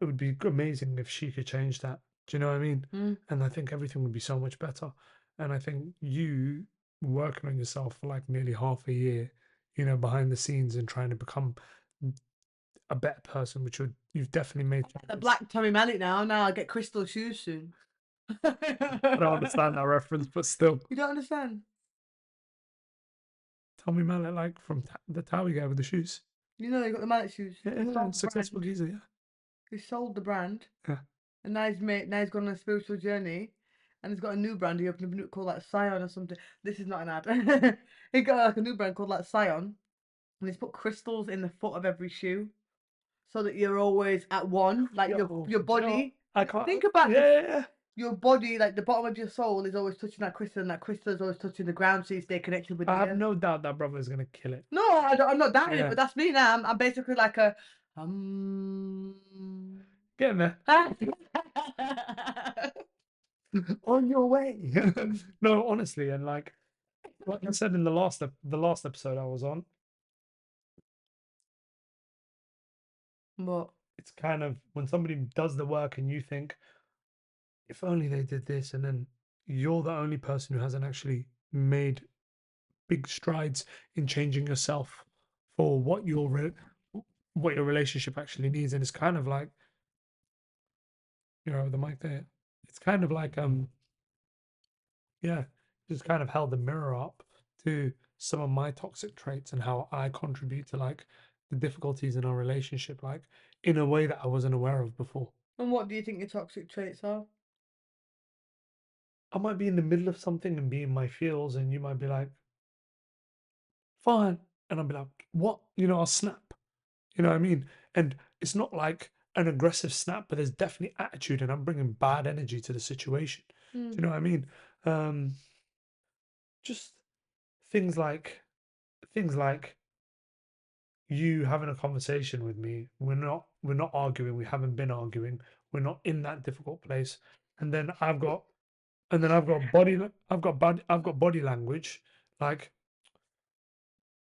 it would be amazing if she could change that. Do you know what I mean? Mm. And I think everything would be so much better. And I think you working on yourself for like nearly half a year, behind the scenes and trying to become a better person, which you've definitely made The strides. black Tommy Mallet now. Now I get crystal shoes soon. I don't understand that reference, but still, You don't understand? tell me, man, like from the Towie guy with the shoes. You know you got the Mallet shoes. Yeah, He sold the successful brand. geezer, yeah. He sold the brand, Yeah. and now he's gone on a spiritual journey, and he's got a new brand. He opened a new called like Scion or something. This is not an ad. He got like a new brand called like Scion, and he's put crystals in the foot of every shoe, so that you're always at one. Like Yo, your do you know what? body. I can't. Think about this. Yeah. Your body, like the bottom of your soul, is always touching that crystal, and that crystal is always touching the ground, so you stay connected with I the have earth. no doubt that brother is gonna kill it. No, I'm not doubting it, Yeah, but that's me now. I'm basically like a um. getting there. On your way. No, honestly, and like I said in the last episode I was on, But it's kind of when somebody does the work and you think, if only they did this, and then you're the only person who hasn't actually made big strides in changing yourself for what your relationship actually needs, and it's kind of like the mic there. It's kind of like yeah, just kind of held the mirror up to some of my toxic traits and how I contribute to like the difficulties in our relationship, like in a way that I wasn't aware of before. and what do you think your toxic traits are? I might be in the middle of something and be in my feels, and you might be like, fine. And I'll be like, what? I'll snap. You know what I mean? And it's not like an aggressive snap, but there's definitely attitude, and I'm bringing bad energy to the situation. Do you know what I mean? Um, just things like things like you having a conversation with me. We're not arguing. We haven't been arguing. We're not in that difficult place. And then I've got body language. Like,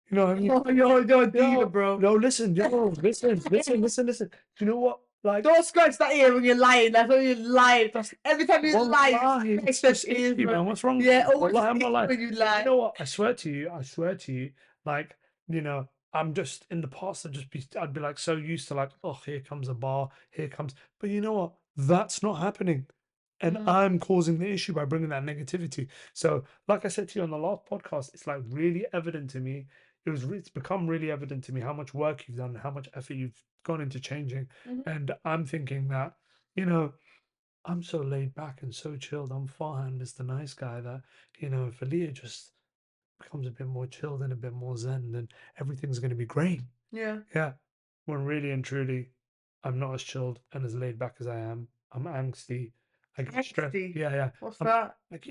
you know what I mean? Oh, you're a diva, Yo, bro. no, listen, listen. Do you know what? Like, Don't scratch that ear when you're lying. That's when you're lying. that's Every time you lie, wallahi, you it's scratch just that ears, itchy, bro. man. What's wrong with Yeah, you? always Wallahi, I'm not itchy lying. when you You lie. know what? I swear to you, like, I'm just in the past, I'd be like so used to like, oh, here comes a bar, here comes. But you know what? That's not happening. And Mm. I'm causing the issue by bringing that negativity. So, like I said to you on the last podcast, it's like really evident to me. It's become really evident to me how much work you've done, how much effort you've gone into changing. Mhm. And I'm thinking that, you know, I'm so laid back and so chilled. I'm Farhan is the nice guy that, if Aaliyah just becomes a bit more chilled and a bit more zen, then everything's going to be great. Yeah. Yeah. When really and truly, I'm not as chilled and as laid back as I am. I'm angsty. I get stressed. Angsty. Yeah, yeah. What's I'm that? like,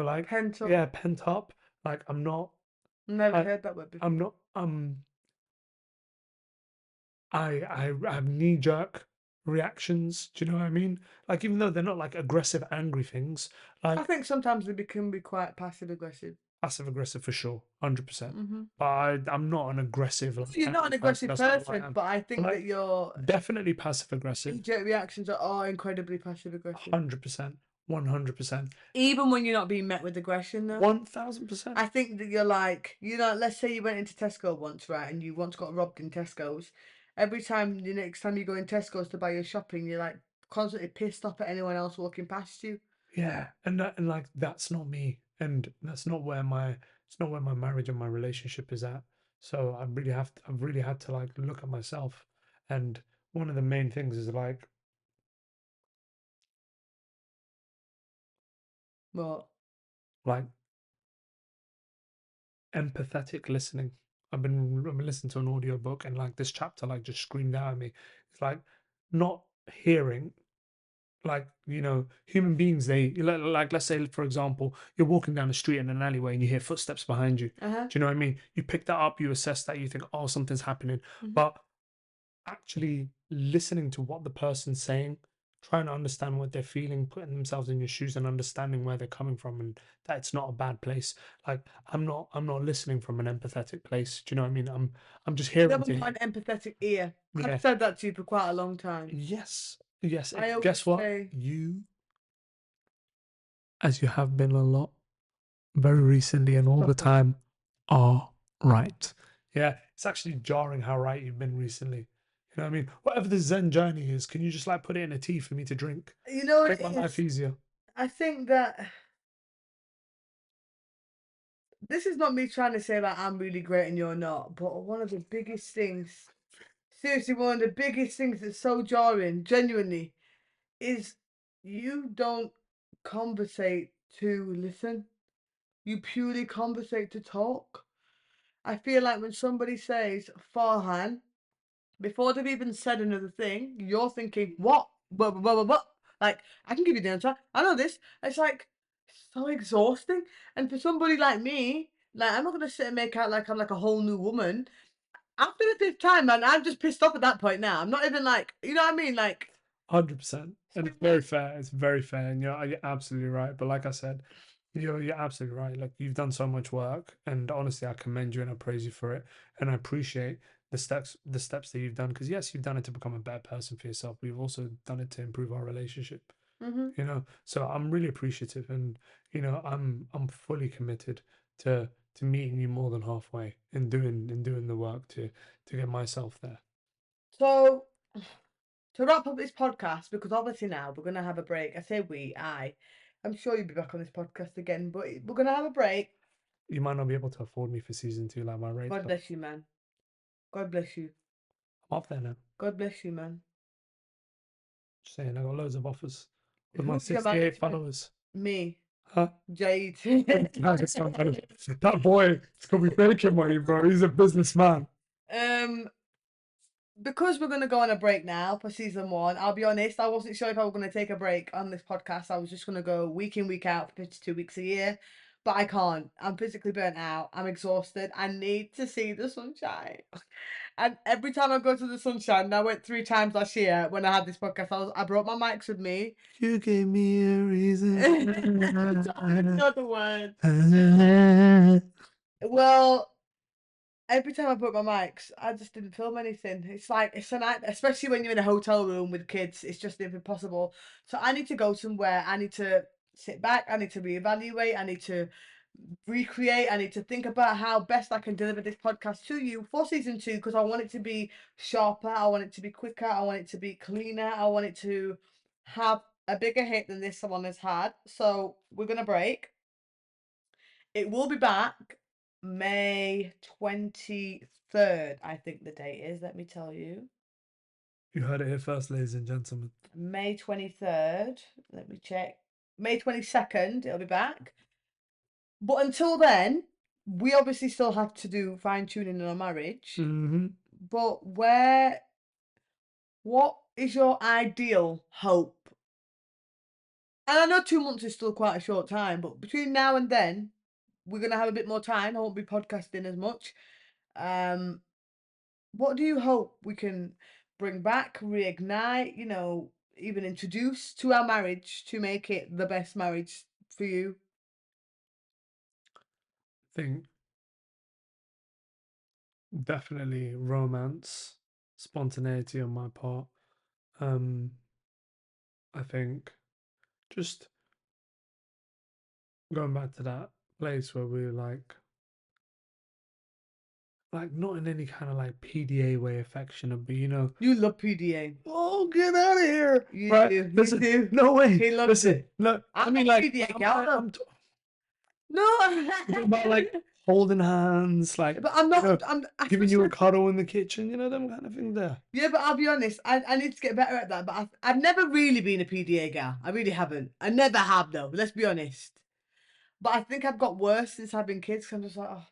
like, Pent up. yeah, pent up. Like I'm not, Never I, heard that word I'm before. not, I have knee jerk reactions. Do you know what I mean? Like even though they're not like aggressive, angry things, I like think sometimes they can be quite passive aggressive. passive aggressive for sure, 100%. Hmm. But I'm not an aggressive, like You're not an angry person. aggressive That's not who I person, am. but I But think that like your definitely passive aggressive, knee-jerk reactions are incredibly passive aggressive. 100%, 100%, Even when you're not being met with aggression, though. 1000%. I think that you're like, let's say you went into Tesco once, right, and you once got robbed in Tesco's. Every time, the next time you go in Tesco's to buy your shopping, you're like constantly pissed off at anyone else walking past you. Yeah, and like that's not me, and that's not where it's not where my marriage and my relationship is at. So I've really had to like look at myself, and one of the main things is But like empathetic listening. I've been listening to an audiobook and like this chapter like just screamed out at me. It's like not hearing, like human beings, they like, let's say for example you're walking down the street in an alleyway and you hear footsteps behind you. uh-huh. Do you know what I mean? You pick that up, you assess that, you think, oh, something's happening. Hmm. But actually listening to what the person's saying, trying to understand what they're feeling, putting themselves in your shoes and understanding where they're coming from, and that it's not a bad place. Like I'm not listening from an empathetic place. Do you know what I mean? I'm just You hearing haven't to got an empathetic ear. I've yeah. said that to you for quite a long time. Yes. Yes. And I guess always what? say, You, as you have been a lot very recently and all the stop it. time, are right. Yeah, it's actually jarring how right you've been recently. You know what I mean? Whatever the Zen journey is, can you just like put it in a tea for me to drink? You know what Make it my life is? easier. I think that this is not me trying to say that I'm really great and you're not, but one of the biggest things, seriously, one of the biggest things that's so jarring, genuinely, is you don't conversate to listen. You purely conversate to talk. I feel like when somebody says Farhan, before they've even said another thing, you're thinking, what? What? Like, I can give you the answer. I know this. It's like so exhausting. And for somebody like me, like, I'm not going to sit and make out like I'm like a whole new woman. After the fifth time, man, I'm just pissed off at that point now. I'm not even like, you know what I mean? Like, 100%. And it's very fair. It's very fair. And you're absolutely right. But like I said, you're absolutely right. Like you've done so much work, and honestly, I commend you and I praise you for it. And I appreciate the steps that you've done. Because yes, you've done it to become a better person for yourself. But you've also done it to improve our relationship. hmm. So I'm really appreciative, and I'm fully committed to meeting you more than halfway and doing the work to get myself there. So, to wrap up this podcast, because obviously now we're going to have a break. I say I'm sure you'll be back on this podcast again, but we're going to have a break. You might not be able to afford me for season 2 like my rate, God but bless you, man. God bless you. I'm up there now. God bless you, man. Just saying, I got loads of offers with my Who's your man? 68 followers. Me, Huh? Jade. That boy is gonna be making money, bro. He's a businessman. um, because we're gonna go on a break now for season one. I'll be honest, I wasn't sure if I was gonna take a break on this podcast. I was just gonna go week in, week out for 52 weeks a year, but I can't. I'm physically burnt out. I'm exhausted. I need to see the sunshine. And every time I go to the sunshine, and I went 3 times last year when I had this podcast. I brought my mics with me. You gave me a reason. Not the word. Well, every time I put my mics, I just didn't film anything. It's like it's a night, especially when you're in a hotel room with kids. It's just impossible. So I need to go somewhere. I need to sit back. I need to reevaluate. I need to recreate. I need to think about how best I can deliver this podcast to you for season 2 because I want it to be sharper. I want it to be quicker. I want it to be cleaner. I want it to have a bigger hit than this one has had. So we're gonna break. It will be back May 23rd, I think the date is. Let me tell you. You heard it here first, ladies and gentlemen. May 23rd. Let me check. May 22nd, it'll be back. But until then, we obviously still have to do fine tuning in our marriage. Mm-hmm. But what is your ideal hope? And I know 2 months is still quite a short time, but between now and then, we're gonna have a bit more time. I won't be podcasting as much. What do you hope we can bring back, reignite, even introduce to our marriage to make it the best marriage for you? I think definitely romance, spontaneity on my part. I think just going back to that place where we were like not in any kind of like PDA way affectionate, but You love PDA. oh, get out of here, You right? do. You Listen, do. no way. He loves Listen, it. no. I I'm mean, not like, PDA gal, though. I'm No. talking about like holding hands, like But I'm not. giving you a cuddle in the kitchen, them kind of things there. Yeah, but I'll be honest. I need to get better at that. But I've never really been a PDA gal. I really haven't. I never have though. Let's be honest. But I think I've got worse since having kids. 'Cause I'm just like, oh,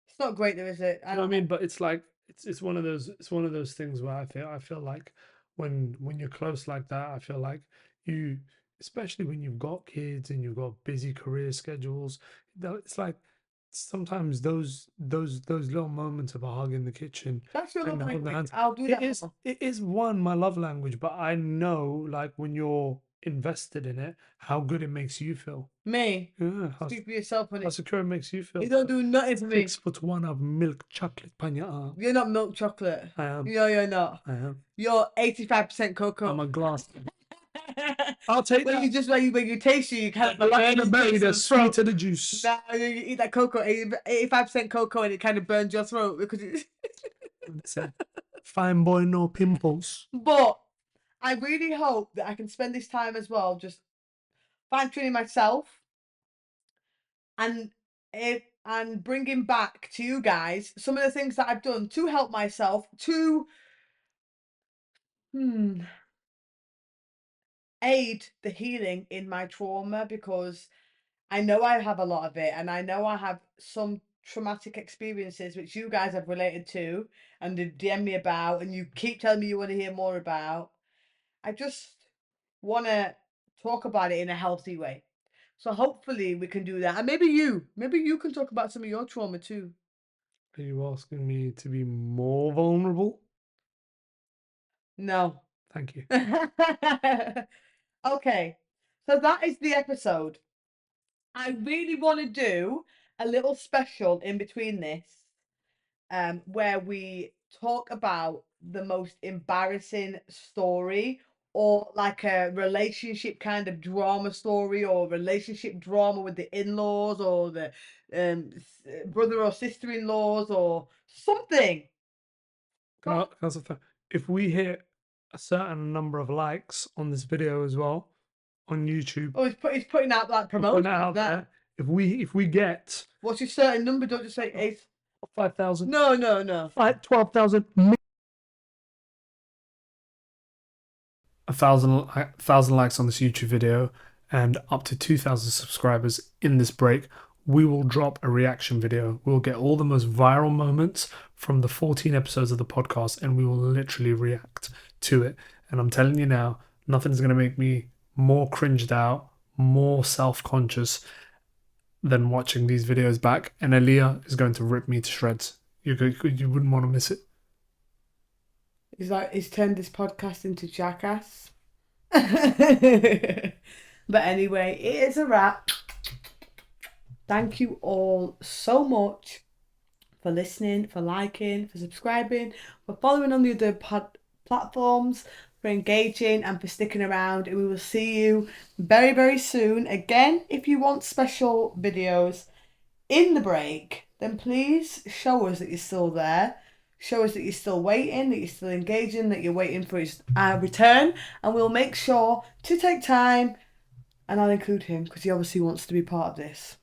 it's not great, though, is it? You know what I mean? But it's like it's one of those things where I feel like when you're close like that, I feel like you, especially when you've got kids and you've got busy career schedules, it's like sometimes those little moments of a hug in the kitchen That's your love and holding language. hands. I'll do that. It is one my love language, but I know like when you're invested in it, how good it makes you feel. Me. Yeah, Speak for yourself, how honey. secure it makes you feel. You don't do nothing for me. 6'1" of milk chocolate on your arm. You're not milk chocolate. I am. No, you're not. I am. You're 85% cocoa. I'm a glass. I'll take when that. you just when you taste you kind of The black and the berry, the burns sweet your of throat. the juice. Nah, you eat that cocoa, 85% cocoa, and it kind of burns your throat because it's. Fine boy, no pimples. But I really hope that I can spend this time as well just fine tuning myself and bringing back to you guys some of the things that I've done to help myself to aid the healing in my trauma, because I know I have a lot of it, and I know I have some traumatic experiences which you guys have related to and DM me about, and you keep telling me you want to hear more about. I just want to talk about it in a healthy way. So hopefully we can do that. And maybe you can talk about some of your trauma too. Are you asking me to be more vulnerable? No. Thank you. Okay. So that is the episode. I really want to do a little special in between this, where we talk about the most embarrassing story, or like a relationship kind of drama story, or relationship drama with the in-laws, or the brother or sister-in-laws, or something. If we hit a certain number of likes on this video as well on YouTube, Oh, he's putting out like promotion. putting it out there. If we get What's your certain number? Don't just say 8. 5,000. No. 12,000. 1,000 likes on this YouTube video and up to 2,000 subscribers in this break, we will drop a reaction video. We'll get all the most viral moments from the 14 episodes of the podcast and we will literally react to it. And I'm telling you now, nothing's going to make me more cringed out, more self-conscious than watching these videos back. And Aaliyah is going to rip me to shreds. You wouldn't want to miss it. He's turned this podcast into Jackass. But anyway, it is a wrap. Thank you all so much for listening, for liking, for subscribing, for following on the other platforms, for engaging and for sticking around. And we will see you very, very soon. Again, if you want special videos in the break, then please show us that you're still there. Show us that you're still waiting, that you're still engaging, that you're waiting for his return. And we'll make sure to take time, and I'll include him because he obviously wants to be part of this.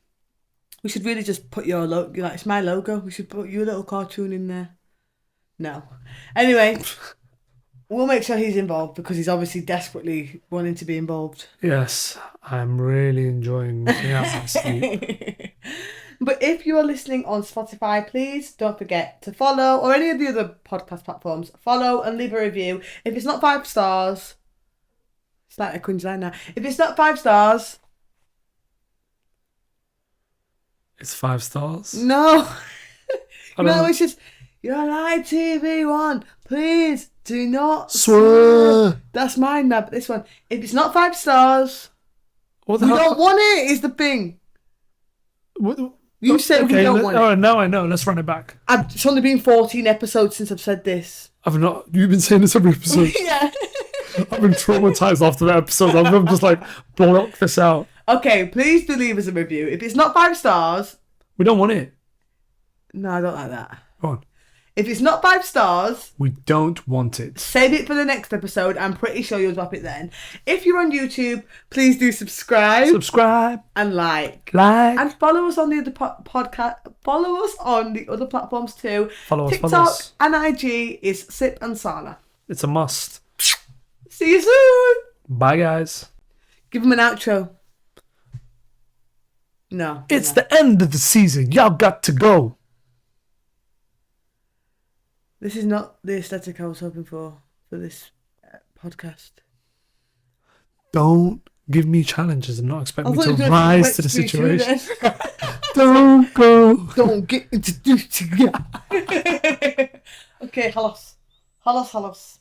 We should really just put your logo, like it's my logo. We should put your little cartoon in there. No. Anyway, we'll make sure he's involved because he's obviously desperately wanting to be involved. Yes, I'm really enjoying missing out on sleep. But if you are listening on Spotify, please don't forget to follow, or any of the other podcast platforms, follow and leave a review. If it's not 5 stars, it's like a cringe line now. If it's not 5 stars, It's 5 stars. no. I It's just, you're on ITV1. Please do not swear. That's mine now, but this one. If it's not 5 stars, What the we hell? don't want it, is the thing. What, You said we don't want it. Oh, now I know. Let's run it back. It's only been 14 episodes since I've said this. I've not. You've been saying this every episode. Yeah. I've been traumatized after that episode. I'm just like, block this out. Okay, please do leave us a review. If it's not 5 stars... We don't want it. No, I don't like that. Go on. If it's not 5 stars... We don't want it. Save it for the next episode. I'm pretty sure you'll drop it then. If you're on YouTube, please do subscribe. Subscribe. And like. Like. And follow us on the other podcast. Follow us on the other platforms too. Follow us. TikTok Follow us. and IG is Sip and Sana. It's a must. See you soon. Bye, guys. Give them an outro. No. It's the end of the season. Y'all got to go. This is not the aesthetic I was hoping for this podcast. Don't give me challenges and not expect I me thought to you were gonna rise to the expect me to situation. then. Don't go. Don't get introduced to you. Okay, halos. Halos, halos.